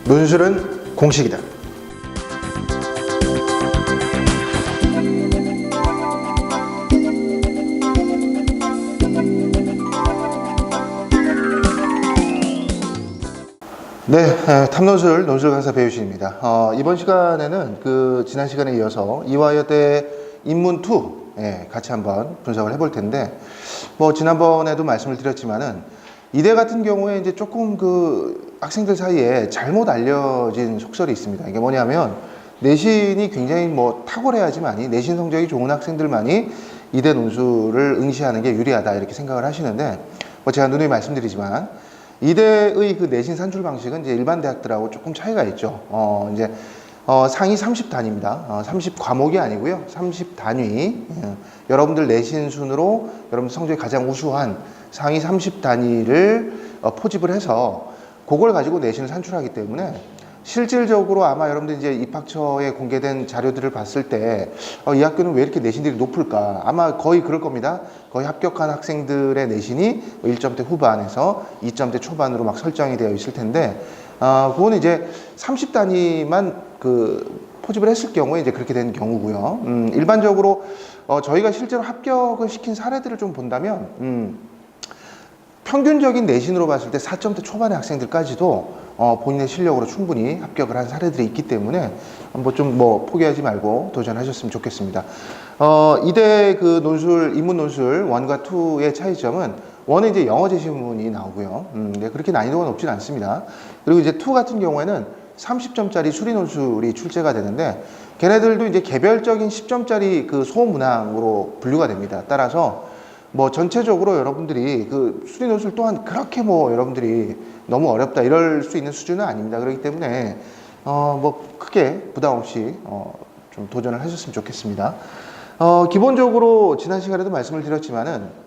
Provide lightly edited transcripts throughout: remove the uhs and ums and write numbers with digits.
논술은 공식이다. 네, 탐논술 논술 강사 배우신입니다. 이번 시간에는 지난 시간에 이어서 이화여대 인문2 같이 한번 분석을 해볼 텐데, 지난번에도 말씀을 드렸지만은 이대 같은 경우에 이제 조금 학생들 사이에 잘못 알려진 속설이 있습니다. 이게 뭐냐면 내신이 굉장히 탁월해야지만이, 내신 성적이 좋은 학생들만이 이대 논술을 응시하는 게 유리하다 이렇게 생각을 하시는데, 제가 누누이 말씀드리지만 이대의 내신 산출 방식은 이제 일반 대학들하고 조금 차이가 있죠. 상위 30단위입니다. 30과목이 아니고요. 30단위. 여러분들 내신 순으로 여러분들 성적이 가장 우수한 상위 30단위를 포집을 해서 그걸 가지고 내신을 산출하기 때문에 실질적으로 아마 여러분들 이제 입학처에 공개된 자료들을 봤을 때 이 학교는 왜 이렇게 내신들이 높을까? 아마 거의 그럴 겁니다. 거의 합격한 학생들의 내신이 1점대 후반에서 2점대 초반으로 막 설정이 되어 있을 텐데, 그거는 이제 30단위만 포집을 했을 경우에 이제 그렇게 된 경우고요. 일반적으로 저희가 실제로 합격을 시킨 사례들을 좀 본다면 평균적인 내신으로 봤을 때 4점대 초반의 학생들까지도 본인의 실력으로 충분히 합격을 한 사례들이 있기 때문에 포기하지 말고 도전하셨으면 좋겠습니다. 이대 논술, 인문 논술 1과 2의 차이점은 1은 이제 영어 제시문이 나오고요. 그렇게 난이도가 높진 않습니다. 그리고 이제 2 같은 경우에는 30점짜리 수리 논술이 출제가 되는데, 걔네들도 이제 개별적인 10점짜리 소문항으로 분류가 됩니다. 따라서 전체적으로 여러분들이 수리 논술 또한 그렇게 여러분들이 너무 어렵다 이럴 수 있는 수준은 아닙니다. 그렇기 때문에 크게 부담 없이 좀 도전을 하셨으면 좋겠습니다. 기본적으로 지난 시간에도 말씀을 드렸지만은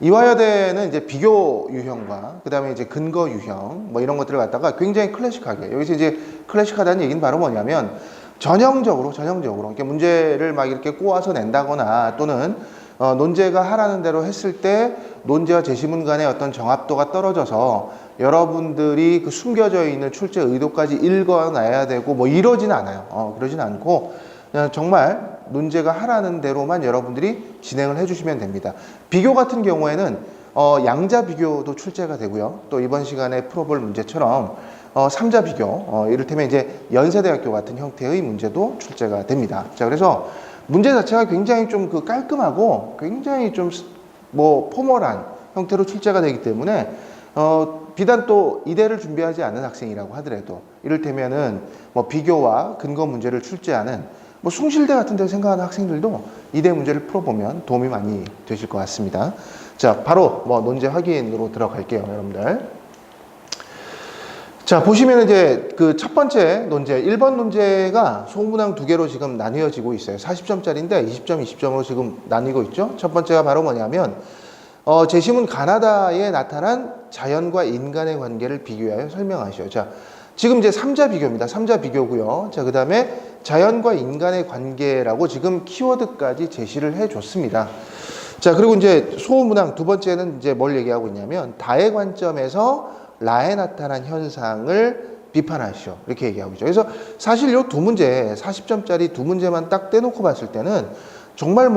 이화여대는 이제 비교 유형과 그다음에 이제 근거 유형 이런 것들을 갖다가 굉장히 클래식하게, 여기서 이제 클래식하다는 얘기는 바로 뭐냐면 전형적으로 이렇게 문제를 막 이렇게 꼬아서 낸다거나, 또는 논제가 하라는 대로 했을 때 논제와 제시문 간의 어떤 정합도가 떨어져서 여러분들이 숨겨져 있는 출제 의도까지 읽어놔야 되고 이러지는 않아요. 그러지는 않고 그냥 정말 논제가 하라는 대로만 여러분들이 진행을 해주시면 됩니다. 비교 같은 경우에는 양자 비교도 출제가 되고요. 또 이번 시간에 풀어볼 문제처럼 3자 비교, 이를테면 이제 연세대학교 같은 형태의 문제도 출제가 됩니다. 자, 그래서 문제 자체가 굉장히 좀 깔끔하고 굉장히 좀 포멀한 형태로 출제가 되기 때문에 비단 또 이대를 준비하지 않는 학생이라고 하더라도 이를테면은 비교와 근거 문제를 출제하는 숭실대 같은 데를 생각하는 학생들도 이대 문제를 풀어보면 도움이 많이 되실 것 같습니다. 자, 바로 논제 확인으로 들어갈게요, 여러분들. 자, 보시면 이제 첫 번째 논제, 1번 논제가 소문항 2개로 지금 나뉘어지고 있어요. 40점짜리인데 20점, 20점으로 지금 나뉘고 있죠. 첫 번째가 바로 뭐냐면 제시문 가나다에 나타난 자연과 인간의 관계를 비교하여 설명하시오. 자, 지금 이제 3자 비교입니다. 3자 비교고요. 자, 그 다음에 자연과 인간의 관계라고 지금 키워드까지 제시를 해줬습니다. 자, 그리고 이제 소문항 두 번째는 이제 뭘 얘기하고 있냐면 다의 관점에서 라에 나타난 현상을 비판하시오. 이렇게 얘기하고 있죠. 그래서 사실 이 두 문제, 40점짜리 두 문제만 딱 떼놓고 봤을 때는 정말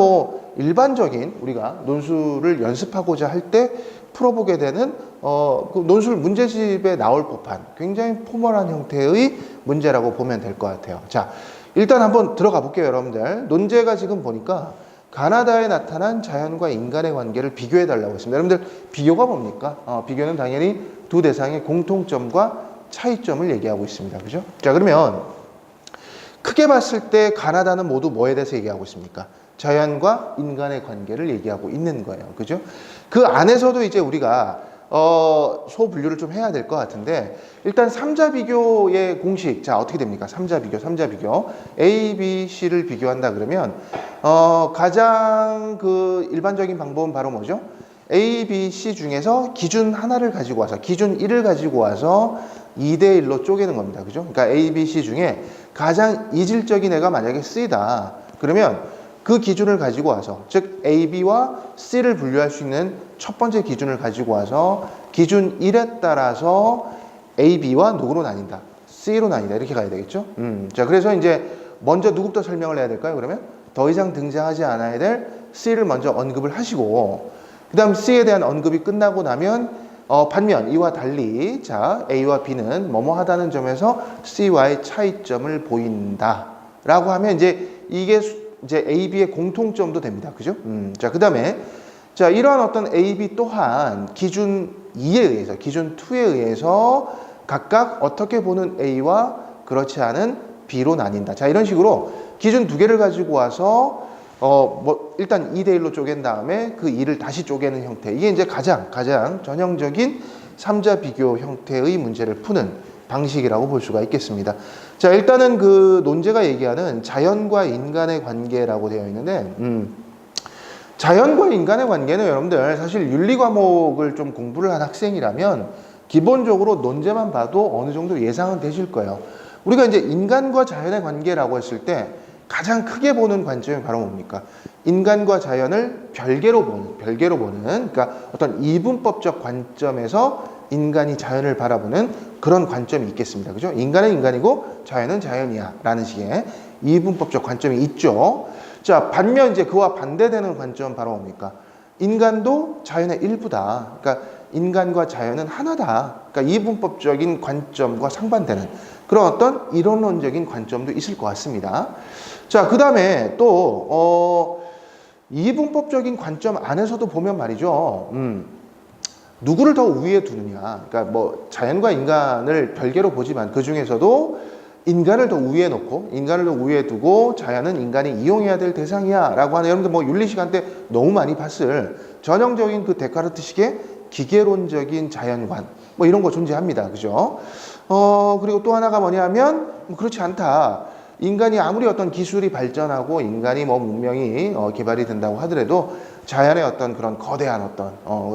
일반적인 우리가 논술을 연습하고자 할 때 풀어보게 되는 논술 문제집에 나올 법한 굉장히 포멀한 형태의 문제라고 보면 될 것 같아요. 자, 일단 한번 들어가 볼게요, 여러분들. 논제가 지금 보니까 가나다에 나타난 자연과 인간의 관계를 비교해 달라고 했습니다. 여러분들, 비교가 뭡니까? 비교는 당연히 두 대상의 공통점과 차이점을 얘기하고 있습니다. 그죠? 자, 그러면 크게 봤을 때 가나다는 모두 뭐에 대해서 얘기하고 있습니까? 자연과 인간의 관계를 얘기하고 있는 거예요. 그죠? 그 안에서도 이제 우리가 소분류를 좀 해야 될 것 같은데, 일단 3자 비교의 공식, 자, 어떻게 됩니까? 3자 비교. A, B, C를 비교한다 그러면 가장 일반적인 방법은 바로 뭐죠? A, B, C 중에서 기준 하나를 가지고 와서, 기준 1을 가지고 와서 2대 1로 쪼개는 겁니다. 그죠? 그러니까 A, B, C 중에 가장 이질적인 애가 만약에 C다. 그러면 그 기준을 가지고 와서, 즉 A, B와 C를 분류할 수 있는 첫 번째 기준을 가지고 와서 기준 1에 따라서 A, B와 누구로 나뉜다? C로 나뉜다. 이렇게 가야 되겠죠? 자, 그래서 이제 먼저 누구부터 설명을 해야 될까요? 그러면 더 이상 등장하지 않아야 될 C를 먼저 언급을 하시고, 그 다음 C에 대한 언급이 끝나고 나면 반면 이와 달리 자 A와 B는 뭐뭐 하다는 점에서 C와의 차이점을 보인다 라고 하면 이제 이게 이제 A, B의 공통점도 됩니다. 그죠? 자, 그 다음에 자, 이러한 어떤 A, B 또한 기준 2에 의해서, 기준 2에 의해서 각각 어떻게 보는 A와 그렇지 않은 B로 나뉜다. 자, 이런 식으로 기준 2개를 가지고 와서 일단 2대 1로 쪼갠 다음에 그 2를 다시 쪼개는 형태. 이게 이제 가장 전형적인 3자 비교 형태의 문제를 푸는 방식이라고 볼 수가 있겠습니다. 자, 일단은 그 논제가 얘기하는 자연과 인간의 관계라고 되어 있는데, 자연과 인간의 관계는 여러분들 사실 윤리 과목을 좀 공부를 한 학생이라면 기본적으로 논제만 봐도 어느 정도 예상은 되실 거예요. 우리가 이제 인간과 자연의 관계라고 했을 때 가장 크게 보는 관점이 바로 뭡니까? 인간과 자연을 별개로 보는, 그러니까 어떤 이분법적 관점에서 인간이 자연을 바라보는 그런 관점이 있겠습니다. 그죠? 인간은 인간이고 자연은 자연이야 라는 식의 이분법적 관점이 있죠. 자, 반면 이제 그와 반대되는 관점은 바로 뭡니까? 인간도 자연의 일부다. 그러니까 인간과 자연은 하나다. 그러니까 이분법적인 관점과 상반되는 그런 어떤 이론론적인 관점도 있을 것 같습니다. 자, 그 다음에 또 이분법적인 관점 안에서도 보면 말이죠. 누구를 더 우위에 두느냐. 그러니까 뭐 자연과 인간을 별개로 보지만 그 중에서도 인간을 더 우위에 놓고 인간을 더 우위에 두고 자연은 인간이 이용해야 될 대상이야 라고 하는, 여러분들 뭐 윤리 시간 때 너무 많이 봤을 전형적인 그 데카르트식의 기계론적인 자연관 뭐 이런 거 존재합니다. 그죠? 그리고 또 하나가 뭐냐면 그렇지 않다. 인간이 아무리 어떤 기술이 발전하고 인간이 뭐 문명이 개발이 된다고 하더라도 자연의 어떤 그런 거대한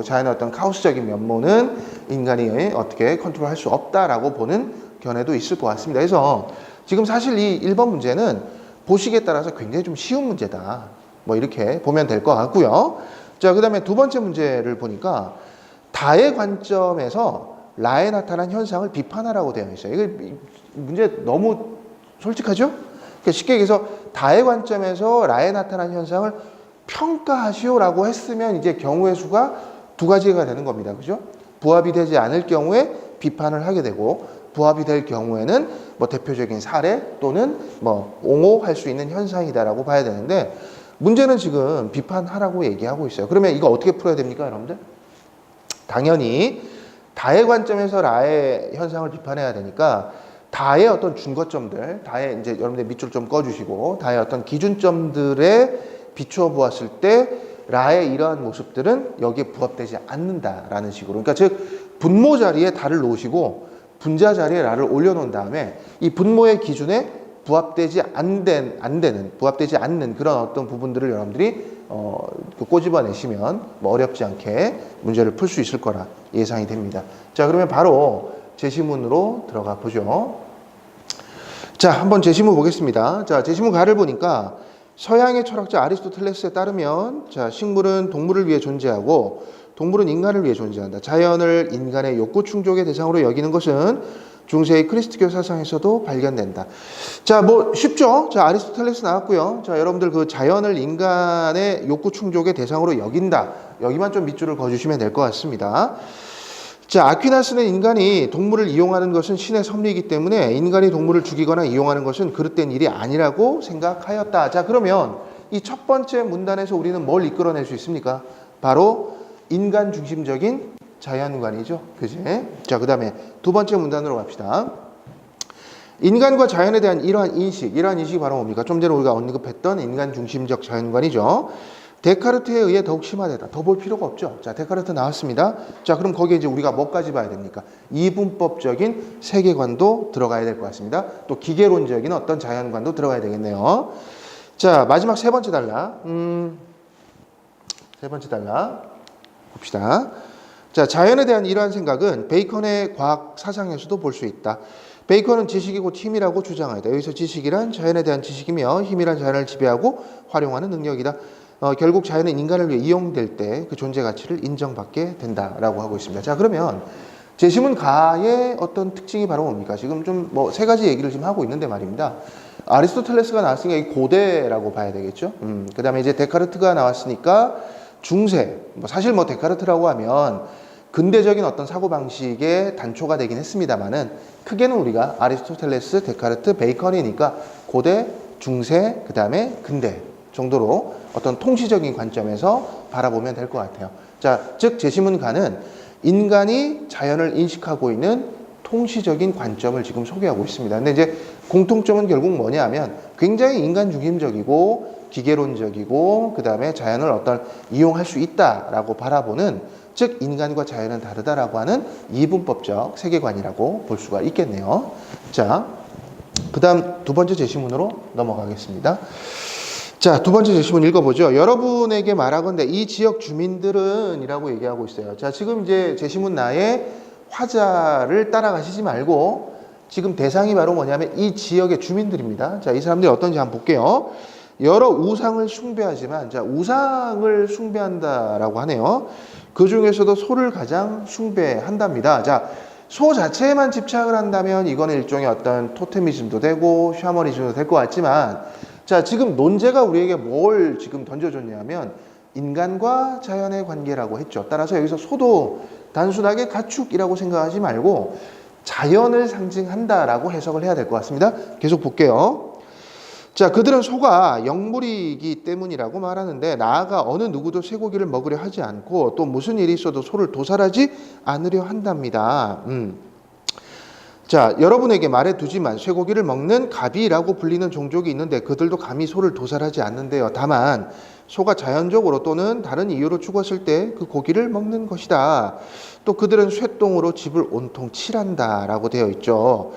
자연의 어떤 카오스적인 면모는 인간이 어떻게 컨트롤할 수 없다라고 보는 견해도 있을 것 같습니다. 그래서 지금 사실 이 1번 문제는 보시기에 따라서 굉장히 좀 쉬운 문제다. 뭐 이렇게 보면 될 것 같고요. 자, 그 다음에 두 번째 문제를 보니까 다의 관점에서 라에 나타난 현상을 비판하라고 되어 있어요. 이거 문제 너무 솔직하죠? 그러니까 쉽게 얘기해서 다의 관점에서 라에 나타난 현상을 평가하시오라고 했으면 이제 경우의 수가 두 가지가 되는 겁니다. 그죠? 부합이 되지 않을 경우에 비판을 하게 되고, 부합이 될 경우에는 뭐 대표적인 사례 또는 뭐 옹호할 수 있는 현상이다라고 봐야 되는데, 문제는 지금 비판하라고 얘기하고 있어요. 그러면 이거 어떻게 풀어야 됩니까, 여러분들? 당연히 다의 관점에서 라의 현상을 비판해야 되니까 다의 어떤 준거점들, 다의 이제 여러분들 밑줄 좀 꺼주시고 다의 어떤 기준점들에 비추어 보았을 때 라의 이러한 모습들은 여기에 부합되지 않는다라는 식으로. 그러니까 즉 분모 자리에 다를 놓으시고 분자 자리에 라를 올려놓은 다음에 이 분모의 기준에 부합되지 않는 그런 어떤 부분들을 여러분들이 꼬집어내시면 뭐 어렵지 않게 문제를 풀 수 있을 거라 예상이 됩니다. 자, 그러면 바로 제시문으로 들어가 보죠. 자, 한번 제시문 보겠습니다. 자, 제시문 가를 보니까 서양의 철학자 아리스토텔레스에 따르면 자, 식물은 동물을 위해 존재하고 동물은 인간을 위해 존재한다. 자연을 인간의 욕구 충족의 대상으로 여기는 것은 중세의 크리스트교 사상에서도 발견된다. 자, 뭐 쉽죠? 자, 아리스토텔레스 나왔고요. 자, 여러분들 그 자연을 인간의 욕구 충족의 대상으로 여긴다. 여기만 좀 밑줄을 그어주시면 될 것 같습니다. 자, 아퀴나스는 인간이 동물을 이용하는 것은 신의 섭리이기 때문에 인간이 동물을 죽이거나 이용하는 것은 그릇된 일이 아니라고 생각하였다. 자, 그러면 이 첫 번째 문단에서 우리는 뭘 이끌어낼 수 있습니까? 바로 인간 중심적인 자연관이죠. 그지? 자, 그 다음에 두 번째 문단으로 갑시다. 인간과 자연에 대한 이러한 인식이 바로 뭡니까? 좀 전에 우리가 언급했던 인간 중심적 자연관이죠. 데카르트에 의해 더욱 심화되다. 더 볼 필요가 없죠. 자, 데카르트 나왔습니다. 자, 그럼 거기에 이제 우리가 뭐까지 봐야 됩니까? 이분법적인 세계관도 들어가야 될 것 같습니다. 또 기계론적인 어떤 자연관도 들어가야 되겠네요. 자, 마지막 세 번째 단락. 세 번째 단락 봅시다. 자, 자연에 대한 이러한 생각은 베이컨의 과학 사상에서도 볼 수 있다. 베이컨은 지식이 곧 힘이라고 주장하다. 여기서 지식이란 자연에 대한 지식이며 힘이란 자연을 지배하고 활용하는 능력이다. 결국 자연은 인간을 위해 이용될 때 그 존재 가치를 인정받게 된다라고 하고 있습니다. 자, 그러면 제시문 가의 어떤 특징이 바로 뭡니까? 지금 좀 뭐 세 가지 얘기를 지금 하고 있는데 말입니다. 아리스토텔레스가 나왔으니까 이 고대라고 봐야 되겠죠. 그 다음에 이제 데카르트가 나왔으니까 중세. 뭐 사실 뭐 데카르트라고 하면 근대적인 어떤 사고방식의 단초가 되긴 했습니다만은 크게는 우리가 아리스토텔레스, 데카르트, 베이컨이니까 고대, 중세, 그 다음에 근대 정도로 어떤 통시적인 관점에서 바라보면 될 것 같아요. 자, 즉 제시문가는 인간이 자연을 인식하고 있는 통시적인 관점을 지금 소개하고 있습니다. 근데 이제 공통점은 결국 뭐냐 하면 굉장히 인간 중심적이고 기계론적이고 그 다음에 자연을 어떤 이용할 수 있다라고 바라보는, 즉 인간과 자연은 다르다라고 하는 이분법적 세계관이라고 볼 수가 있겠네요. 자, 그 다음 두 번째 제시문으로 넘어가겠습니다. 자, 두 번째 제시문 읽어보죠. 여러분에게 말하건대 이 지역 주민들은 이라고 얘기하고 있어요. 자, 지금 이제 제시문 나의 화자를 따라가시지 말고 지금 대상이 바로 뭐냐면 이 지역의 주민들입니다. 자, 이 사람들이 어떤지 한번 볼게요. 여러 우상을 숭배하지만, 자, 우상을 숭배한다라고 하네요. 그 중에서도 소를 가장 숭배한답니다. 자, 소 자체에만 집착을 한다면 이거는 일종의 어떤 토테미즘도 되고 샤머니즘도 될 것 같지만, 자, 지금 논제가 우리에게 뭘 지금 던져줬냐면 인간과 자연의 관계라고 했죠. 따라서 여기서 소도 단순하게 가축이라고 생각하지 말고 자연을 상징한다라고 해석을 해야 될 것 같습니다. 계속 볼게요. 자, 그들은 소가 영물이기 때문이라고 말하는데 나아가 어느 누구도 쇠고기를 먹으려 하지 않고 또 무슨 일이 있어도 소를 도살하지 않으려 한답니다. 자, 여러분에게 말해두지만 쇠고기를 먹는 가비라고 불리는 종족이 있는데 그들도 감히 소를 도살하지 않는데요. 다만 소가 자연적으로 또는 다른 이유로 죽었을 때 그 고기를 먹는 것이다. 또 그들은 쇠똥으로 집을 온통 칠한다라고 되어 있죠.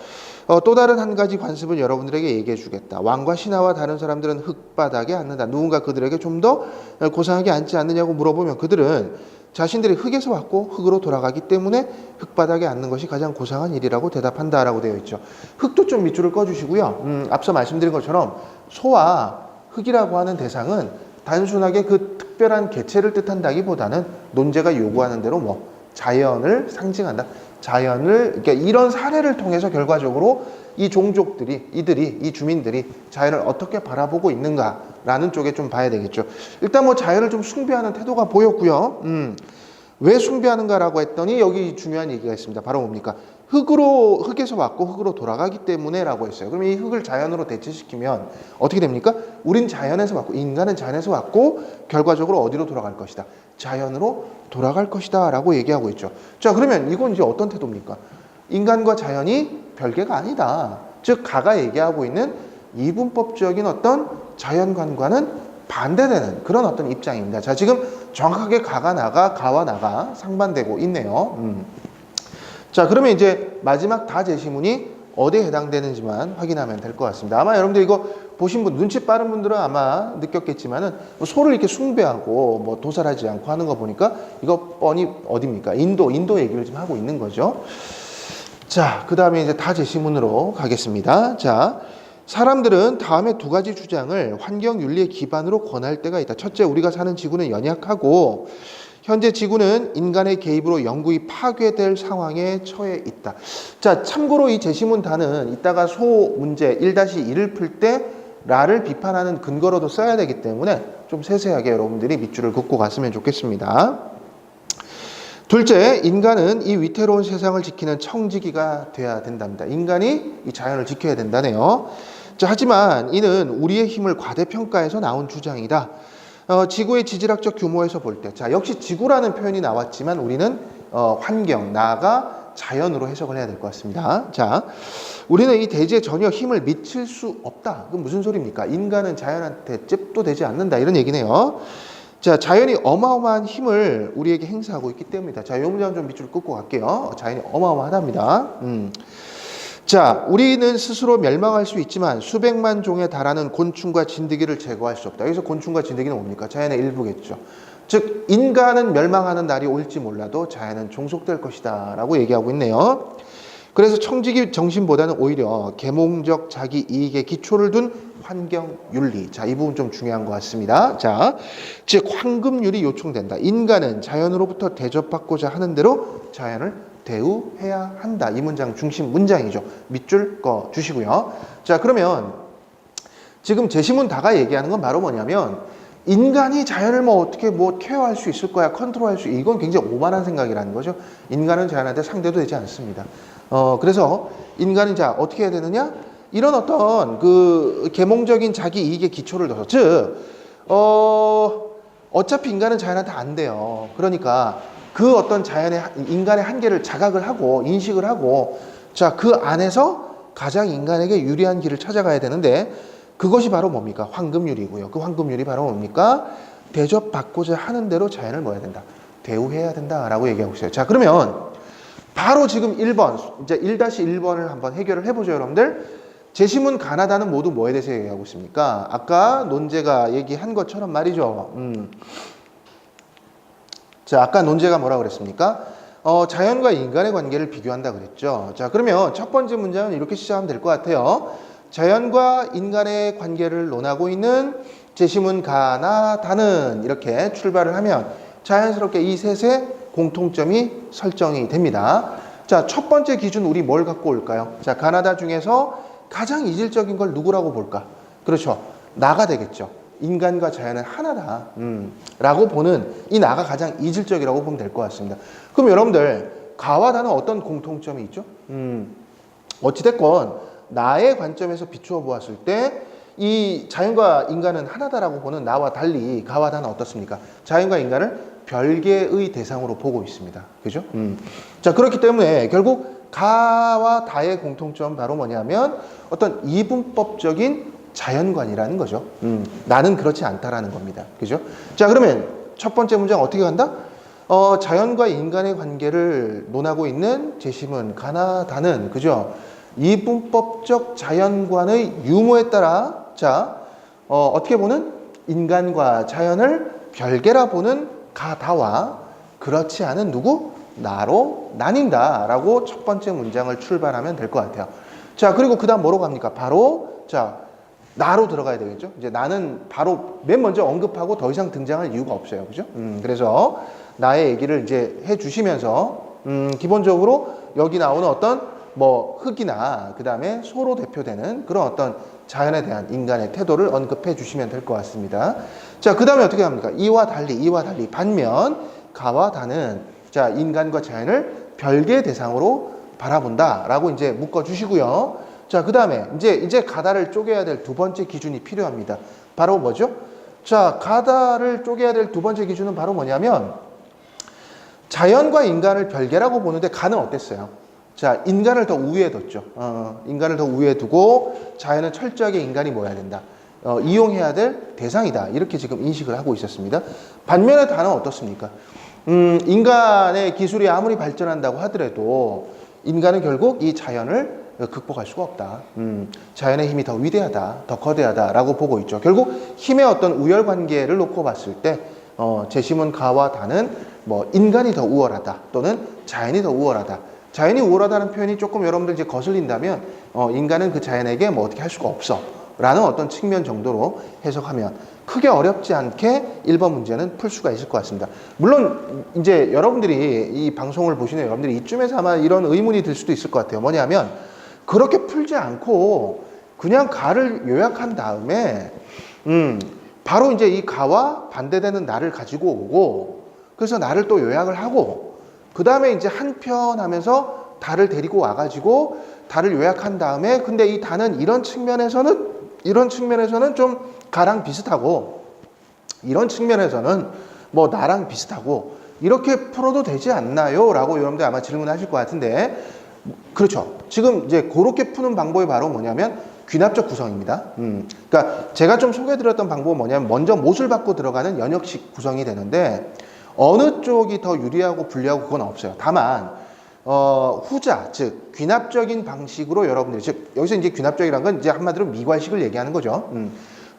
또 다른 한 가지 관습은 여러분들에게 얘기해 주겠다. 왕과 신하와 다른 사람들은 흙바닥에 앉는다. 누군가 그들에게 좀 더 고상하게 앉지 않느냐고 물어보면 그들은 자신들이 흙에서 왔고 흙으로 돌아가기 때문에 흙바닥에 앉는 것이 가장 고상한 일이라고 대답한다라고 되어 있죠. 흙도 좀 밑줄을 꺼주시고요. 앞서 말씀드린 것처럼 소와 흙이라고 하는 대상은 단순하게 그 특별한 개체를 뜻한다기보다는 논제가 요구하는 대로 뭐 자연을 상징한다. 자연을, 그러니까 이런 사례를 통해서 결과적으로 이 종족들이, 이 주민들이 자연을 어떻게 바라보고 있는가라는 쪽에 좀 봐야 되겠죠. 일단 뭐 자연을 좀 숭배하는 태도가 보였고요. 왜 숭배하는가라고 했더니 여기 중요한 얘기가 있습니다. 바로 뭡니까? 흙에서 왔고 흙으로 돌아가기 때문에라고 했어요. 그럼 이 흙을 자연으로 대체시키면 어떻게 됩니까? 우린 자연에서 왔고 인간은 자연에서 왔고 결과적으로 어디로 돌아갈 것이다? 자연으로 돌아갈 것이다 라고 얘기하고 있죠. 자, 그러면 이건 이제 어떤 태도입니까? 인간과 자연이 별개가 아니다. 즉 가가 얘기하고 있는 이분법적인 어떤 자연관과는 반대되는 그런 어떤 입장입니다. 자, 지금 정확하게 가와 나가 상반되고 있네요. 자, 그러면 이제 마지막 다 제시문이 어디에 해당되는지만 확인하면 될 것 같습니다. 아마 여러분들 이거 보신 분, 눈치 빠른 분들은 아마 느꼈겠지만은 뭐 소를 이렇게 숭배하고 뭐 도살하지 않고 하는 거 보니까 이거 뻔히 어디입니까? 인도 얘기를 지금 하고 있는 거죠. 자, 그 다음에 이제 다 제시문으로 가겠습니다. 자, 사람들은 다음에 두 가지 주장을 환경 윤리의 기반으로 권할 때가 있다. 첫째, 우리가 사는 지구는 연약하고 현재 지구는 인간의 개입으로 영구히 파괴될 상황에 처해 있다. 자, 참고로 이 제시문 다는 이따가 소 문제 1-1을 풀 때 라를 비판하는 근거로도 써야 되기 때문에 좀 세세하게 여러분들이 밑줄을 긋고 갔으면 좋겠습니다. 둘째, 인간은 이 위태로운 세상을 지키는 청지기가 돼야 된답니다. 인간이 이 자연을 지켜야 된다네요. 자, 하지만 이는 우리의 힘을 과대평가해서 나온 주장이다. 지구의 지질학적 규모에서 볼 때, 자, 역시 지구라는 표현이 나왔지만 우리는 환경, 나아가 자연으로 해석을 해야 될 것 같습니다. 자, 우리는 이 대지에 전혀 힘을 미칠 수 없다. 그건 무슨 소리입니까? 인간은 자연한테 잽도 되지 않는다. 이런 얘기네요. 자, 자연이 어마어마한 힘을 우리에게 행사하고 있기 때문이다. 자, 이 문제는 좀 밑줄 긋고 갈게요. 자연이 어마어마하답니다. 자, 우리는 스스로 멸망할 수 있지만 수백만 종에 달하는 곤충과 진드기를 제거할 수 없다. 여기서 곤충과 진드기는 뭡니까? 자연의 일부겠죠. 즉, 인간은 멸망하는 날이 올지 몰라도 자연은 종속될 것이다 라고 얘기하고 있네요. 그래서 청지기 정신보다는 오히려 계몽적 자기 이익에 기초를 둔 환경윤리. 자, 이 부분 좀 중요한 것 같습니다. 자, 즉 황금률이 요청된다. 인간은 자연으로부터 대접받고자 하는 대로 자연을 대우해야 한다. 이 문장 중심 문장이죠. 밑줄 꺼 주시고요. 자, 그러면 지금 제시문 다가 얘기하는 건 바로 뭐냐면 인간이 자연을 뭐 어떻게 뭐 케어할 수 있을 거야, 컨트롤할 수, 이건 굉장히 오만한 생각이라는 거죠. 인간은 자연한테 상대도 되지 않습니다. 그래서 인간은 자 어떻게 해야 되느냐? 이런 어떤 그 계몽적인 자기 이익의 기초를 둬서, 즉 어차피 인간은 자연한테 안 돼요. 그러니까 그 어떤 인간의 한계를 자각을 하고 인식을 하고, 자, 그 안에서 가장 인간에게 유리한 길을 찾아가야 되는데, 그것이 바로 뭡니까? 황금률이고요. 그 황금률이 바로 뭡니까? 대접받고자 하는 대로 자연을 뭐 해야 된다? 대우해야 된다라고 얘기하고 있어요. 자, 그러면 바로 지금 1번, 이제 1-1번을 한번 해결을 해보죠, 여러분들. 제시문 가나다는 모두 뭐에 대해서 얘기하고 있습니까? 아까 논제가 얘기한 것처럼 말이죠. 자, 아까 논제가 뭐라고 그랬습니까? 자연과 인간의 관계를 비교한다 그랬죠. 자, 그러면 첫 번째 문장은 이렇게 시작하면 될 것 같아요. 자연과 인간의 관계를 논하고 있는 제시문 가나다는, 이렇게 출발을 하면 자연스럽게 이 셋의 공통점이 설정이 됩니다. 자, 첫 번째 기준 우리 뭘 갖고 올까요? 자, 가나다 중에서 가장 이질적인 걸 누구라고 볼까? 그렇죠. 나가 되겠죠. 인간과 자연은 하나다. 라고 보는 이 나가 가장 이질적이라고 보면 될 것 같습니다. 그럼 여러분들, 가와 다는 어떤 공통점이 있죠? 어찌됐건 나의 관점에서 비추어 보았을 때 이 자연과 인간은 하나다라고 보는 나와 달리 가와 다는 어떻습니까? 자연과 인간을 별개의 대상으로 보고 있습니다. 그죠? 자, 그렇기 때문에 결국 가와 다의 공통점은 바로 뭐냐면 어떤 이분법적인 자연관이라는 거죠. 나는 그렇지 않다라는 겁니다. 그죠? 자, 그러면 첫 번째 문장 어떻게 간다? 자연과 인간의 관계를 논하고 있는 제시문 가나다는, 그죠? 이분법적 자연관의 유무에 따라, 자, 어떻게 보는 인간과 자연을 별개라 보는 가다와 그렇지 않은 누구? 나로 나뉜다라고 첫 번째 문장을 출발하면 될 것 같아요. 자, 그리고 그 다음 뭐로 갑니까? 바로, 자, 나로 들어가야 되겠죠? 이제 나는 바로 맨 먼저 언급하고 더 이상 등장할 이유가 없어요. 그죠? 그래서 나의 얘기를 이제 해 주시면서, 기본적으로 여기 나오는 어떤 뭐 흙이나 그 다음에 소로 대표되는 그런 어떤 자연에 대한 인간의 태도를 언급해 주시면 될 것 같습니다. 자, 그 다음에 어떻게 합니까? 이와 달리 반면 가와 다는, 자, 인간과 자연을 별개의 대상으로 바라본다라고 이제 묶어 주시고요. 자, 그 다음에 이제 가다를 쪼개야 될 두 번째 기준이 필요합니다. 바로 뭐죠? 자, 가다를 쪼개야 될 두 번째 기준은 바로 뭐냐면 자연과 인간을 별개라고 보는데 가는 어땠어요? 자, 인간을 더 우위에 뒀죠. 인간을 더 우위에 두고 자연은 철저하게 인간이 뭐 해야 된다? 이용해야 될 대상이다. 이렇게 지금 인식을 하고 있었습니다. 반면에 다는 어떻습니까? 인간의 기술이 아무리 발전한다고 하더라도 인간은 결국 이 자연을 극복할 수가 없다. 자연의 힘이 더 위대하다, 더 거대하다라고 보고 있죠. 결국 힘의 어떤 우열 관계를 놓고 봤을 때 제시문 가와 다는 뭐 인간이 더 우월하다 또는 자연이 더 우월하다. 자연이 우월하다는 표현이 조금 여러분들 이제 거슬린다면 인간은 그 자연에게 뭐 어떻게 할 수가 없어 라는 어떤 측면 정도로 해석하면 크게 어렵지 않게 1번 문제는 풀 수가 있을 것 같습니다. 물론 이제 여러분들이 이 방송을 보시는 여러분들이 이쯤에서 아마 이런 의문이 들 수도 있을 것 같아요. 뭐냐면 그렇게 풀지 않고 그냥 가를 요약한 다음에 바로 이제 이 가와 반대되는 나를 가지고 오고, 그래서 나를 또 요약을 하고, 그 다음에 이제 한편 하면서 다를 데리고 와가지고 다를 요약한 다음에, 근데 이 다는 이런 측면에서는 좀 가랑 비슷하고, 이런 측면에서는 뭐 나랑 비슷하고, 이렇게 풀어도 되지 않나요? 라고 여러분들 아마 질문하실 것 같은데, 그렇죠. 지금 이제 그렇게 푸는 방법이 바로 뭐냐면 귀납적 구성입니다. 그러니까 제가 좀 소개해드렸던 방법은 뭐냐면 먼저 못을 받고 들어가는 연역식 구성이 되는데, 어느 쪽이 더 유리하고 불리하고 그건 없어요. 다만 후자, 즉 귀납적인 방식으로 여러분들이, 즉 여기서 이제 귀납적이라는 건 이제 한마디로 미괄식을 얘기하는 거죠.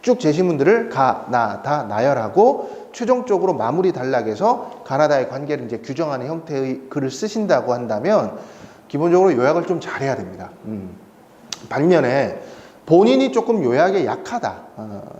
쭉 제시문들을 가, 나, 다 나열하고 최종적으로 마무리 단락에서 가나다의 관계를 이제 규정하는 형태의 글을 쓰신다고 한다면 기본적으로 요약을 좀 잘해야 됩니다. 반면에 본인이 조금 요약에 약하다,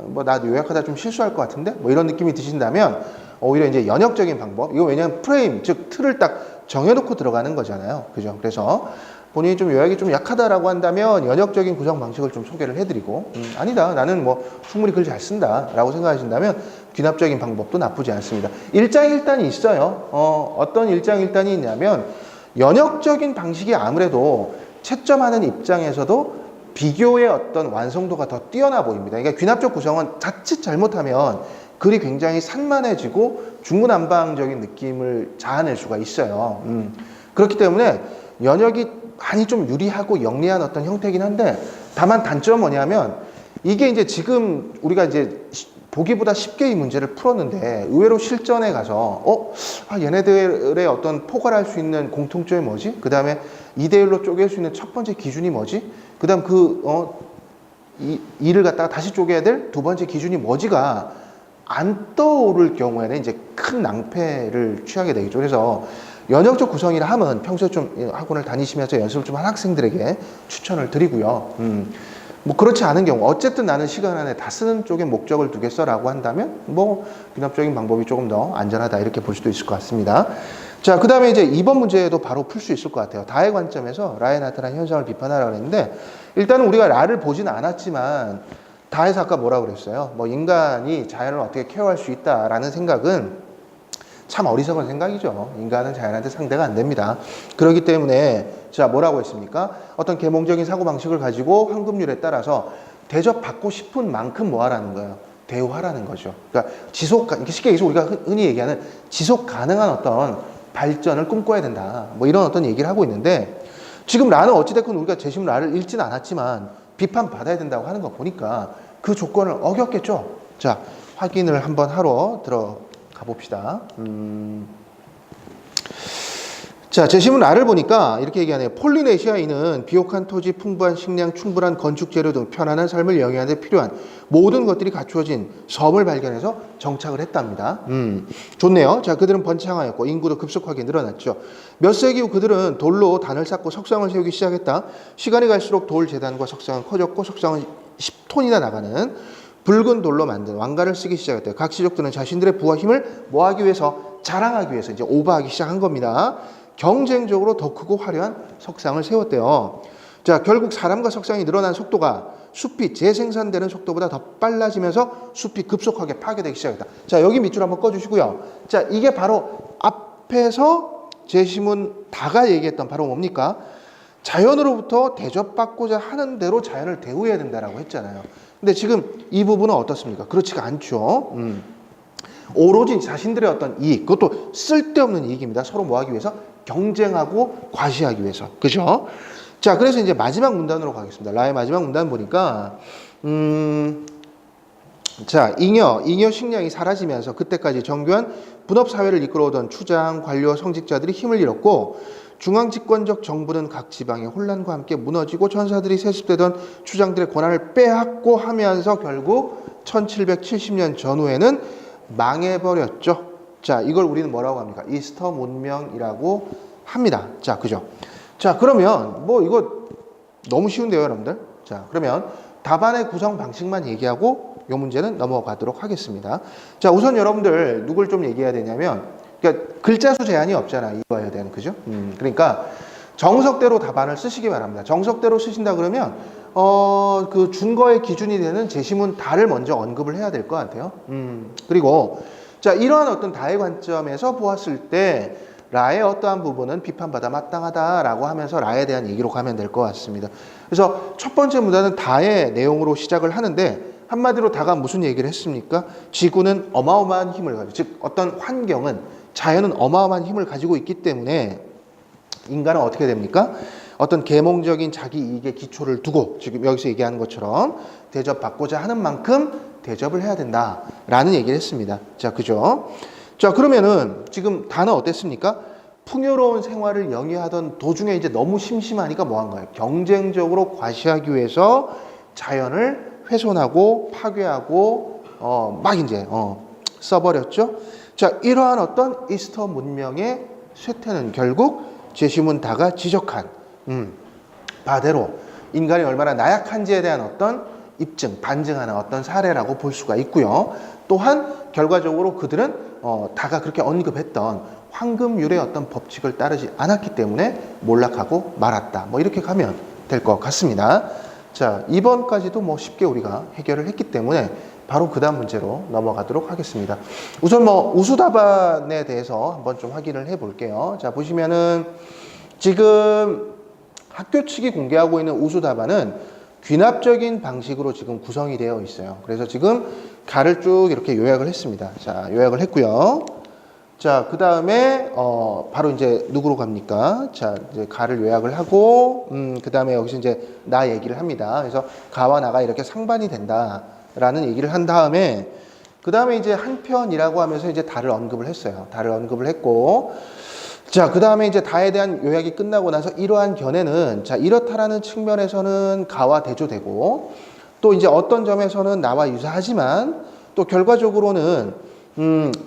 뭐 나도 요약하다 좀 실수할 것 같은데 뭐 이런 느낌이 드신다면 오히려 이제 연역적인 방법, 이거 왜냐하면 프레임, 즉 틀을 딱 정해놓고 들어가는 거잖아요. 그죠? 그래서 본인이 좀 요약이 좀 약하다라고 한다면 연역적인 구성 방식을 좀 소개를 해드리고 아니다 나는 뭐 충분히 글 잘 쓴다 라고 생각하신다면 귀납적인 방법도 나쁘지 않습니다. 일장일단이 있어요. 어떤 일장일단이 있냐면 연역적인 방식이 아무래도 채점하는 입장에서도 비교의 어떤 완성도가 더 뛰어나 보입니다. 그러니까 귀납적 구성은 자칫 잘못하면 글이 굉장히 산만해지고 중구난방적인 느낌을 자아낼 수가 있어요. 그렇기 때문에 연역이 많이 좀 유리하고 영리한 어떤 형태이긴 한데 다만 단점은 뭐냐면 이게 이제 지금 우리가 이제 보기보다 쉽게 이 문제를 풀었는데 의외로 실전에 가서 얘네들의 어떤 포괄할 수 있는 공통점이 뭐지? 그 다음에 2대1로 쪼갤 수 있는 첫 번째 기준이 뭐지? 그 다음 이를 갖다가 다시 쪼개야 될 두 번째 기준이 뭐지가 안 떠오를 경우에는 이제 큰 낭패를 취하게 되겠죠. 그래서 연역적 구성이라 하면 평소에 좀 학원을 다니시면서 연습을 좀 한 학생들에게 추천을 드리고요. 뭐 그렇지 않은 경우 어쨌든 나는 시간 안에 다 쓰는 쪽에 목적을 두겠어라고 한다면 뭐 귀납적인 방법이 조금 더 안전하다 이렇게 볼 수도 있을 것 같습니다. 자, 그 다음에 이제 2번 문제도 바로 풀 수 있을 것 같아요. 다의 관점에서 라에 나타난 현상을 비판하라고 했는데 일단은 우리가 라를 보지는 않았지만 다에서 아까 뭐라고 그랬어요? 뭐 인간이 자연을 어떻게 케어할 수 있다라는 생각은 참 어리석은 생각이죠. 인간은 자연한테 상대가 안 됩니다. 그렇기 때문에 자 뭐라고 했습니까? 어떤 계몽적인 사고방식을 가지고 황금률에 따라서 대접받고 싶은 만큼 뭐 하라는 거예요? 대우하라는 거죠. 그러니까 쉽게 얘기해서 우리가 흔히 얘기하는 지속 가능한 어떤 발전을 꿈꿔야 된다. 뭐 이런 어떤 얘기를 하고 있는데 지금 라는 어찌됐건 우리가 재심 라를 읽지는 않았지만 비판받아야 된다고 하는 거 보니까 그 조건을 어겼겠죠. 자, 확인을 한번 하러 가봅시다. 자, 제시문 R을 보니까 이렇게 얘기하네요. 폴리네시아인은 비옥한 토지, 풍부한 식량, 충분한 건축 재료 등 편안한 삶을 영위하는 데 필요한 모든 것들이 갖추어진 섬을 발견해서 정착을 했답니다. 좋네요. 자, 그들은 번창하였고 인구도 급속하게 늘어났죠. 몇 세기 후 그들은 돌로 단을 쌓고 석상을 세우기 시작했다. 시간이 갈수록 돌 재단과 석상은 커졌고 석상은 10톤이나 나가는 붉은 돌로 만든 왕관을 쓰기 시작했대요. 각 시족들은 자신들의 부와 힘을 뭐하기 위해서? 자랑하기 위해서 이제 오버하기 시작한 겁니다. 경쟁적으로 더 크고 화려한 석상을 세웠대요. 자, 결국 사람과 석상이 늘어난 속도가 숲이 재생산되는 속도보다 더 빨라지면서 숲이 급속하게 파괴되기 시작했다. 자, 여기 밑줄 한번 꺼주시고요. 자, 이게 바로 앞에서 제시문 다가 얘기했던 바로 뭡니까? 자연으로부터 대접받고자 하는 대로 자연을 대우해야 된다라고 했잖아요. 근데 지금 이 부분은 어떻습니까? 그렇지가 않죠. 오로지 자신들의 어떤 이익, 그것도 쓸데없는 이익입니다. 서로 뭐 하기 위해서? 경쟁하고 과시하기 위해서. 그죠? 자, 그래서 이제 마지막 문단으로 가겠습니다. 라의 마지막 문단 보니까, 자, 잉여 식량이 사라지면서 그때까지 정교한 분업사회를 이끌어오던 추장, 관료, 성직자들이 힘을 잃었고, 중앙집권적 정부는 각 지방의 혼란과 함께 무너지고 천사들이 세습되던 추장들의 권한을 빼앗고 하면서 결국 1770년 전후에는 망해버렸죠. 자, 이걸 우리는 뭐라고 합니까? 이스터 문명이라고 합니다. 자, 그죠? 자, 그러면 뭐 이거 너무 쉬운데요, 여러분들? 자, 그러면 답안의 구성 방식만 얘기하고 이 문제는 넘어가도록 하겠습니다. 자, 우선 여러분들 누굴 좀 얘기해야 되냐면 그러니까 글자 수 제한이 없잖아. 이거에 대한 그죠? 그러니까 정석대로 답안을 쓰시기 바랍니다. 정석대로 쓰신다 그러면 그 준거의 기준이 되는 제시문 다를 먼저 언급을 해야 될 것 같아요. 그리고 자, 이러한 어떤 다의 관점에서 보았을 때 라의 어떠한 부분은 비판받아 마땅하다라고 하면서 라에 대한 얘기로 가면 될 것 같습니다. 그래서 첫 번째 문단은 다의 내용으로 시작을 하는데 한마디로 다가 무슨 얘기를 했습니까? 지구는 어마어마한 힘을 가지고, 즉 어떤 환경은 자연은 어마어마한 힘을 가지고 있기 때문에 인간은 어떻게 됩니까? 어떤 계몽적인 자기 이익의 기초를 두고 지금 여기서 얘기하는 것처럼 대접받고자 하는 만큼 대접을 해야 된다라는 얘기를 했습니다. 자, 그죠? 자, 그러면은 지금 다는 어땠습니까? 풍요로운 생활을 영위하던 도중에 이제 너무 심심하니까 뭐 한 거예요? 경쟁적으로 과시하기 위해서 자연을 훼손하고 파괴하고 막 이제 써버렸죠. 자, 이러한 어떤 이스터 문명의 쇠퇴는 결국 제시문 다가 지적한 바대로 인간이 얼마나 나약한지에 대한 어떤 입증, 반증하는 어떤 사례라고 볼 수가 있고요. 또한 결과적으로 그들은 다가 그렇게 언급했던 황금률의 어떤 법칙을 따르지 않았기 때문에 몰락하고 말았다. 뭐 이렇게 가면 될 것 같습니다. 자, 2번까지도 뭐 쉽게 우리가 해결을 했기 때문에 바로 그 다음 문제로 넘어가도록 하겠습니다. 우선 뭐 우수답안에 대해서 한번 좀 확인을 해 볼게요. 자, 보시면은 지금 학교 측이 공개하고 있는 우수답안은 귀납적인 방식으로 지금 구성이 되어 있어요. 그래서 지금 가를 쭉 이렇게 요약을 했습니다. 자, 요약을 했고요. 자, 그 다음에 바로 이제 누구로 갑니까? 자, 이제 가를 요약을 하고 그 다음에 여기서 이제 나 얘기를 합니다. 그래서 가와 나가 이렇게 상반이 된다라는 얘기를 한 다음에 그 다음에 이제 한편이라고 하면서 이제 다를 언급을 했어요. 다를 언급을 했고, 자, 그 다음에 이제 다에 대한 요약이 끝나고 나서 이러한 견해는 자, 이렇다라는 측면에서는 가와 대조되고, 또 이제 어떤 점에서는 나와 유사하지만 또 결과적으로는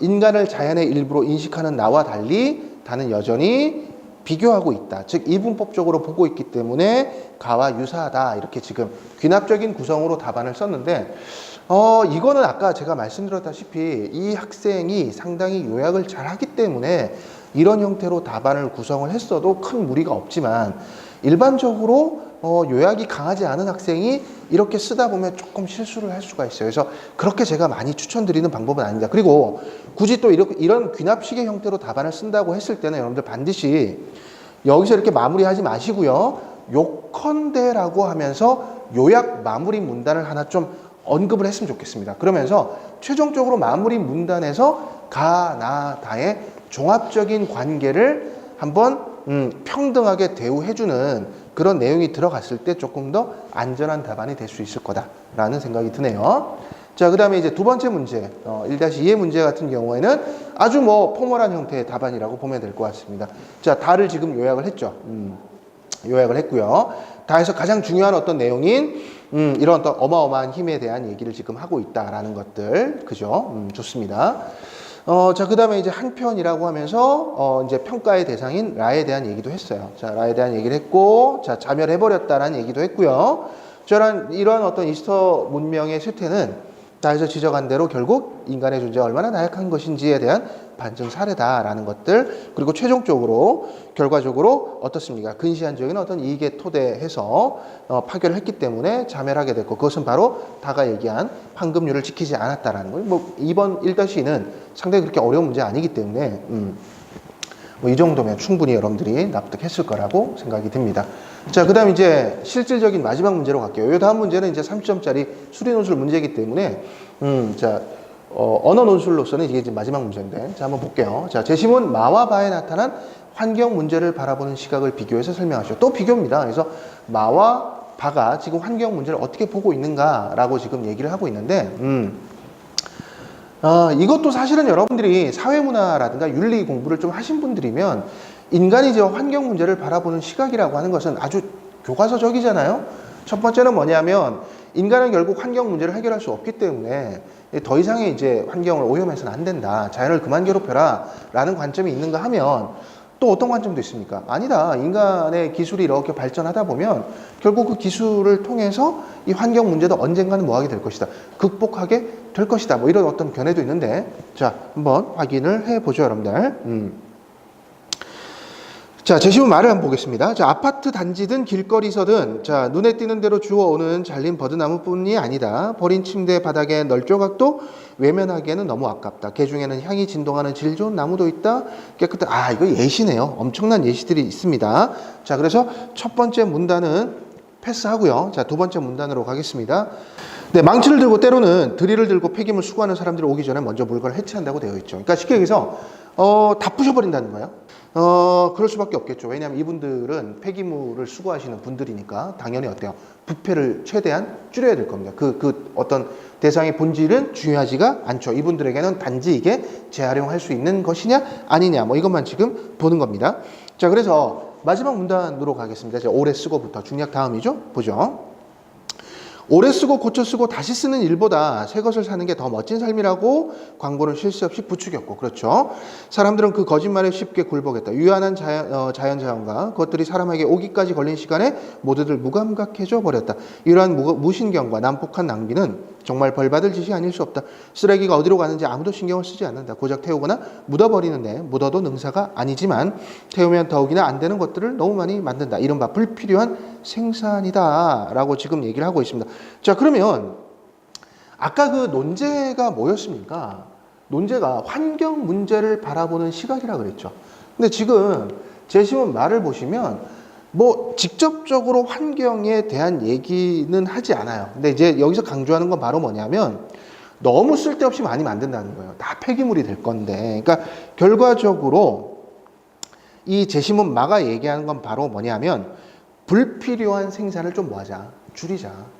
인간을 자연의 일부로 인식하는 나와 달리 다는 여전히 비교하고 있다. 즉 이분법적으로 보고 있기 때문에 가와 유사하다. 이렇게 지금 귀납적인 구성으로 답안을 썼는데 이거는 아까 제가 말씀드렸다시피 이 학생이 상당히 요약을 잘 하기 때문에 이런 형태로 답안을 구성을 했어도 큰 무리가 없지만 일반적으로 요약이 강하지 않은 학생이 이렇게 쓰다 보면 조금 실수를 할 수가 있어요. 그래서 그렇게 제가 많이 추천드리는 방법은 아닙니다. 그리고 굳이 또 이런 귀납식의 형태로 답안을 쓴다고 했을 때는 여러분들 반드시 여기서 이렇게 마무리하지 마시고요. 요컨대라고 하면서 요약 마무리 문단을 하나 좀 언급을 했으면 좋겠습니다. 그러면서 최종적으로 마무리 문단에서 가, 나, 다의 종합적인 관계를 한번 평등하게 대우해주는 그런 내용이 들어갔을 때 조금 더 안전한 답안이 될 수 있을 거다라는 생각이 드네요. 자, 그 다음에 이제 두 번째 문제, 1-2의 문제 같은 경우에는 아주 뭐 포멀한 형태의 답안이라고 보면 될 것 같습니다. 자, 다를 지금 요약을 했죠. 요약을 했고요. 다에서 가장 중요한 어떤 내용인 이런 어떤 어마어마한 힘에 대한 얘기를 지금 하고 있다라는 것들, 그죠? 좋습니다. 자, 그 다음에 이제 한편이라고 하면서, 이제 평가의 대상인 라에 대한 얘기도 했어요. 자, 라에 대한 얘기를 했고, 자, 자멸해버렸다라는 얘기도 했고요. 이러한 어떤 이스터 문명의 쇠퇴는 다에서 지적한 대로 결국 인간의 존재가 얼마나 나약한 것인지에 대한 반증 사례다라는 것들, 그리고 최종적으로, 결과적으로 어떻습니까? 근시안적인 어떤 이익에 토대해서 파괴를 했기 때문에 자멸하게 됐고, 그것은 바로 다가 얘기한 황금률을 지키지 않았다라는 거예요. 뭐, 이번 1-2는 상당히 그렇게 어려운 문제 아니기 때문에, 뭐 이 정도면 충분히 여러분들이 납득했을 거라고 생각이 듭니다. 자, 그 다음 이제 실질적인 마지막 문제로 갈게요. 이 다음 문제는 이제 30점짜리 수리 논술 문제이기 때문에, 자, 언어 논술로서는 이게 이제 마지막 문제인데, 자, 한번 볼게요. 자, 제시문 마와 바에 나타난 환경 문제를 바라보는 시각을 비교해서 설명하시오. 또 비교입니다. 그래서 마와 바가 지금 환경 문제를 어떻게 보고 있는가라고 지금 얘기를 하고 있는데, 이것도 사실은 여러분들이 사회문화라든가 윤리 공부를 좀 하신 분들이면 인간이 저 환경 문제를 바라보는 시각이라고 하는 것은 아주 교과서적이잖아요. 첫 번째는 뭐냐면 인간은 결국 환경 문제를 해결할 수 없기 때문에 더 이상의 이제 환경을 오염해서는 안 된다. 자연을 그만 괴롭혀라 라는 관점이 있는가 하면 또 어떤 관점도 있습니까? 아니다. 인간의 기술이 이렇게 발전하다 보면 결국 그 기술을 통해서 이 환경 문제도 언젠가는 뭐하게 될 것이다. 극복하게 될 것이다. 뭐 이런 어떤 견해도 있는데, 자, 한번 확인을 해보죠, 여러분들. 자, 제시문 말을 한번 보겠습니다. 자, 아파트 단지든 길거리서든 자, 눈에 띄는 대로 주워오는 잘린 버드나무뿐이 아니다. 버린 침대 바닥에 널조각도 외면하기에는 너무 아깝다. 개중에는 향이 진동하는 질 좋은 나무도 있다. 깨끗한, 이거 예시네요. 엄청난 예시들이 있습니다. 자, 그래서 첫 번째 문단은 패스하고요. 자, 두 번째 문단으로 가겠습니다. 네, 망치를 들고 때로는 드릴을 들고 폐기물 수거하는 사람들이 오기 전에 먼저 물건을 해체한다고 되어 있죠. 그러니까 쉽게 얘기해서 다 부셔버린다는 거예요. 그럴 수밖에 없겠죠. 왜냐하면 이분들은 폐기물을 수거하시는 분들이니까 당연히 어때요? 부패를 최대한 줄여야 될 겁니다. 그 어떤 대상의 본질은 중요하지가 않죠. 이분들에게는 단지 이게 재활용할 수 있는 것이냐 아니냐 뭐 이것만 지금 보는 겁니다. 자, 그래서 마지막 문단으로 가겠습니다. 이제 오래 쓰고부터 중략 다음이죠. 보죠. 오래 쓰고 고쳐 쓰고 다시 쓰는 일보다 새 것을 사는 게 더 멋진 삶이라고 광고는 쉴 새 없이 부추겼고, 그렇죠. 사람들은 그 거짓말에 쉽게 굴복했다. 유한한 자연과 그것들이 사람에게 오기까지 걸린 시간에 모두들 무감각해져 버렸다. 이러한 무신경과 난폭한 낭비는 정말 벌받을 짓이 아닐 수 없다. 쓰레기가 어디로 가는지 아무도 신경을 쓰지 않는다. 고작 태우거나 묻어버리는데 묻어도 능사가 아니지만 태우면 더욱이나 안 되는 것들을 너무 많이 만든다. 이른바 불필요한 생산이다 라고 지금 얘기를 하고 있습니다. 자, 그러면 아까 그 논제가 뭐였습니까? 논제가 환경 문제를 바라보는 시각이라 그랬죠. 근데 지금 제시문 말을 보시면 뭐 직접적으로 환경에 대한 얘기는 하지 않아요. 근데 이제 여기서 강조하는 건 바로 뭐냐면 너무 쓸데없이 많이 만든다는 거예요. 다 폐기물이 될 건데. 그러니까 결과적으로 이 제시문 마가 얘기하는 건 바로 뭐냐면 불필요한 생산을 좀 뭐 하자.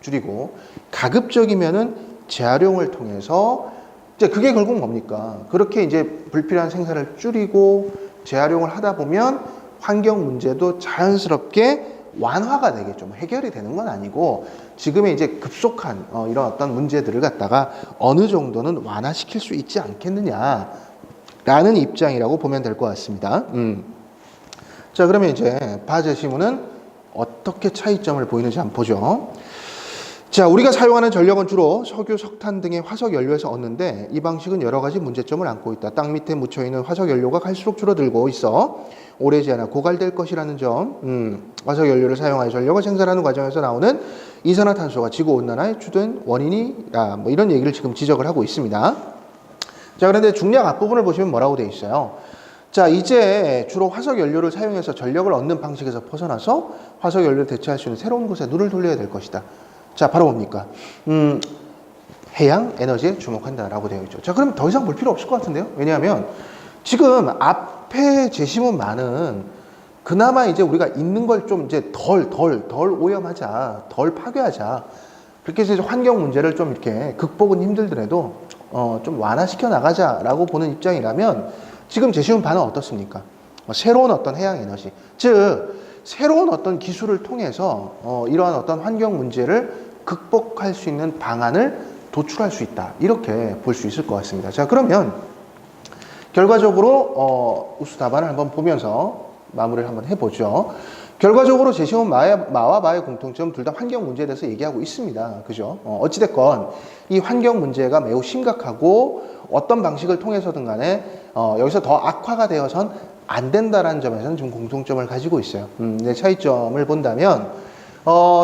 줄이고 가급적이면은 재활용을 통해서 이제 그게 결국 뭡니까? 그렇게 이제 불필요한 생산을 줄이고 재활용을 하다 보면 환경 문제도 자연스럽게 완화가 되겠죠. 뭐 해결이 되는 건 아니고 지금의 이제 급속한 이런 어떤 문제들을 갖다가 어느 정도는 완화시킬 수 있지 않겠느냐라는 입장이라고 보면 될 것 같습니다. 자, 그러면 이제 바제시문은 어떻게 차이점을 보이는지 한번 보죠. 자, 우리가 사용하는 전력은 주로 석유, 석탄 등의 화석 연료에서 얻는데 이 방식은 여러 가지 문제점을 안고 있다. 땅 밑에 묻혀 있는 화석 연료가 갈수록 줄어들고 있어 오래지 않아 고갈될 것이라는 점. 화석 연료를 사용하여 전력을 생산하는 과정에서 나오는 이산화탄소가 지구 온난화의 주된 원인이다. 뭐 이런 얘기를 지금 지적을 하고 있습니다. 자, 그런데 중량 앞부분을 보시면 뭐라고 되어 있어요? 자, 이제 주로 화석 연료를 사용해서 전력을 얻는 방식에서 벗어나서 화석 연료를 대체할 수 있는 새로운 곳에 눈을 돌려야 될 것이다. 자, 바로 뭡니까? 해양 에너지에 주목한다라고 되어 있죠. 자, 그럼 더 이상 볼 필요 없을 것 같은데요? 왜냐하면 지금 앞에 제시문만은 그나마 이제 우리가 있는 걸 좀 이제 덜 오염하자, 덜 파괴하자. 그렇게 해서 환경 문제를 좀 이렇게 극복은 힘들더라도 좀 완화시켜 나가자라고 보는 입장이라면 지금 제시문 반은 어떻습니까? 새로운 어떤 해양 에너지, 즉 새로운 어떤 기술을 통해서 이러한 어떤 환경 문제를 극복할 수 있는 방안을 도출할 수 있다. 이렇게 볼 수 있을 것 같습니다. 자, 그러면 결과적으로 우수 답안을 한번 보면서 마무리를 한번 해보죠. 결과적으로 제시문 마와 마의 공통점 둘 다 환경 문제에 대해서 얘기하고 있습니다. 그죠? 어찌됐건 이 환경 문제가 매우 심각하고 어떤 방식을 통해서든 간에 여기서 더 악화가 되어선 안 된다라는 점에서는 좀 공통점을 가지고 있어요. 네, 차이점을 본다면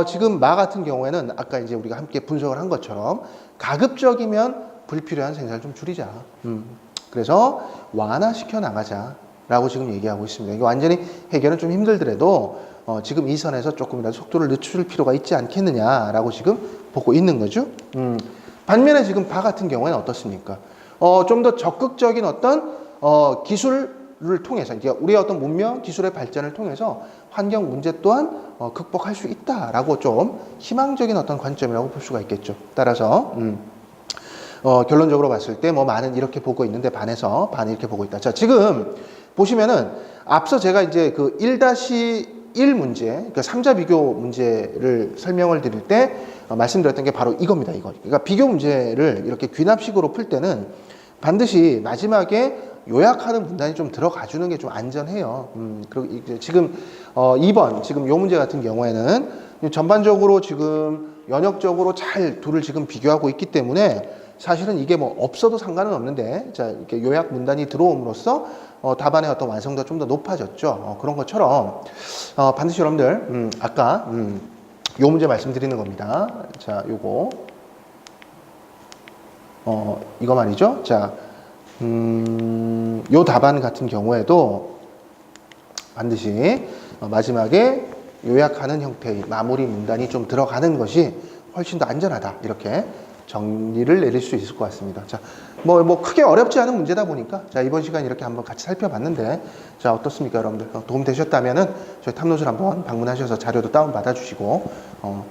지금 마 같은 경우에는 아까 이제 우리가 함께 분석을 한 것처럼 가급적이면 불필요한 생산을 좀 줄이자. 그래서 완화시켜 나가자라고 지금 얘기하고 있습니다. 이게 완전히 해결은 좀 힘들더라도 지금 이 선에서 조금이라도 속도를 늦출 필요가 있지 않겠느냐라고 지금 보고 있는 거죠. 반면에 지금 바 같은 경우에는 어떻습니까? 좀 더 적극적인 어떤 기술을 통해서 이제 우리의 어떤 문명 기술의 발전을 통해서 환경 문제 또한 극복할 수 있다라고 좀 희망적인 어떤 관점이라고 볼 수가 있겠죠. 따라서 결론적으로 봤을 때 뭐 많은 이렇게 보고 있는데 반에서 반 이렇게 보고 있다. 자, 지금 보시면은 앞서 제가 이제 그 1-1 문제, 그러니까 3자 비교 문제를 설명을 드릴 때 말씀드렸던 게 바로 이겁니다. 이거. 그러니까 비교 문제를 이렇게 귀납식으로 풀 때는 반드시 마지막에 요약하는 문단이 좀 들어가 주는 게 좀 안전해요. 그리고 이제 지금 2번 지금 요 문제 같은 경우에는 전반적으로 지금 연역적으로 잘 둘을 지금 비교하고 있기 때문에 사실은 이게 뭐 없어도 상관은 없는데 자, 이렇게 요약 문단이 들어옴으로써 답안의 어떤 완성도가 좀 더 높아졌죠. 그런 것처럼 반드시 여러분들 아까 요 문제 말씀드리는 겁니다. 자, 요거 이거 말이죠. 자, 요 답안 같은 경우에도 반드시 마지막에 요약하는 형태의 마무리 문단이 좀 들어가는 것이 훨씬 더 안전하다. 이렇게 정리를 내릴 수 있을 것 같습니다. 자, 뭐 크게 어렵지 않은 문제다 보니까 자, 이번 시간 이렇게 한번 같이 살펴봤는데 자, 어떻습니까, 여러분들? 도움 되셨다면은 저희 탐노술 한번 방문하셔서 자료도 다운 받아 주시고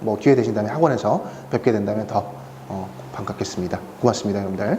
뭐 기회 되신다면 학원에서 뵙게 된다면 더 반갑겠습니다. 고맙습니다, 여러분들.